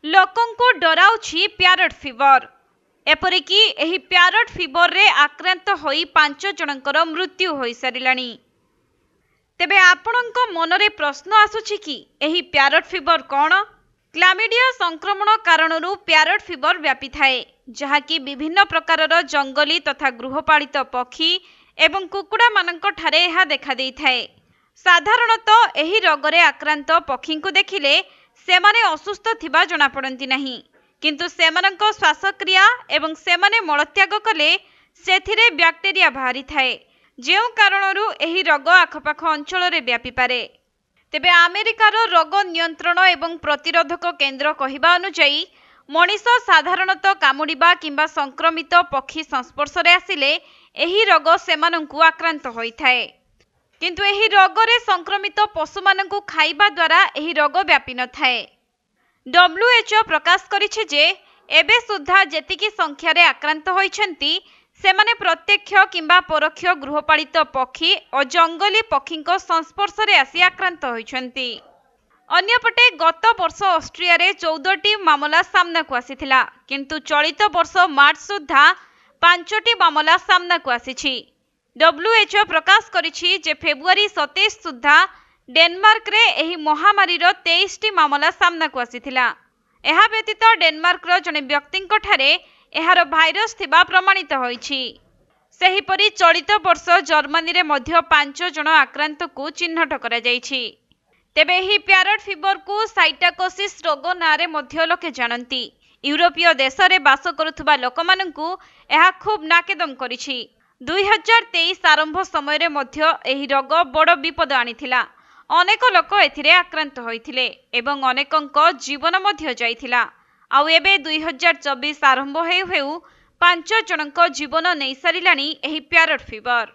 लोकंको डराउछि प्यारट fever. एपरिकी एही प्यारट fever रे आक्रांत होई 5 जनकर मृत्यु होई सारिलानी। तेबे आपणक मनरे प्रश्न आसुछि कि एही प्यारट फीवर कौन? क्लामिडिया संक्रमण कारणरू प्यारट फीवर व्यापी थाए, जहाँकि विभिन्न प्रकारर जंगली तथा गृहपालित पक्षी एवं कुकुड़ा मानक ठारे एहा देखा देई थाए। साधारणतः एही रोगरे आक्रांत पक्षी को देखिले सेमाने असुस्थ थिबा जଣା पड़ती नहीं, किंतु सेमानक श्वासक्रिया एवं सेमाने मलत्याग कले सेथिरे बैक्टेरिया बाहरी थाए, जेउ कारणरू एही रोग आखपाख अंचल रे व्यापी पारे। तेबे अमेरिकार रोग नियंत्रण एवं प्रतिरोधक केन्द्र कहिबा अनुसार मनीष साधारणतः कामुड़िबा किंबा संक्रमित पक्षी संस्पर्श रे आसिले एही रोग सेमानंकु आक्रांत होइथाए, किंतु एही रोगरे संक्रमित पशुमानंकु खाइबा द्वारा एही रोग व्यापी न थाए। WHO प्रकाश करिछि जे एबे सुद्धा जेतिकी संख्यारे आक्रांत होइछन्ति सेमाने प्रत्यक्ष किंबा परोक्ष गृहपालित पक्षी और जंगली पक्षींको संस्पर्श रे आसी आक्रांत होइछन्ति। अन्यपटे गत वर्ष ऑस्ट्रिया रे 14टी मामला सामना को आसीथिला, किंतु चलित वर्ष मार्च सुद्धा 5टी मामला सामना को आसीछि। WHO प्रकाश करिछि जे फेब्रुआरी 27 सुद्धा डेनमार्क रे एही महामारी रो 23टी मामला सामना को आसीथिला। एहा व्यतीत डेनमार्क रो जने व्यक्तिंको ठारे एहार भाइरस थिबा प्रमाणित होइछि। सेहिपरि चलित वर्ष जर्मनी रे मध्य 5 जन आक्रांत को चिन्हट करा जाइछि। तेबे एही प्यारट फीवर को साइटाकोसिस रोग नारे मध्य लोके जानନ୍ତି। यूरोपीय देश रे बास करुथबा लोकमानंकु एहा खूब नाकेदम करिछि। 2023 आरंभ समय रे मध्य एही रोग बड़ विपद आनिथिला। अनेक लोक एथिरे आक्रांत होइथिले एवं अनेकंक जीवन मध्य जाइथिला। आउ एबे 2024 आरंभ हेउ हेउ 5 जनक जीवन नै सारिलानी एही प्यारट फीवर।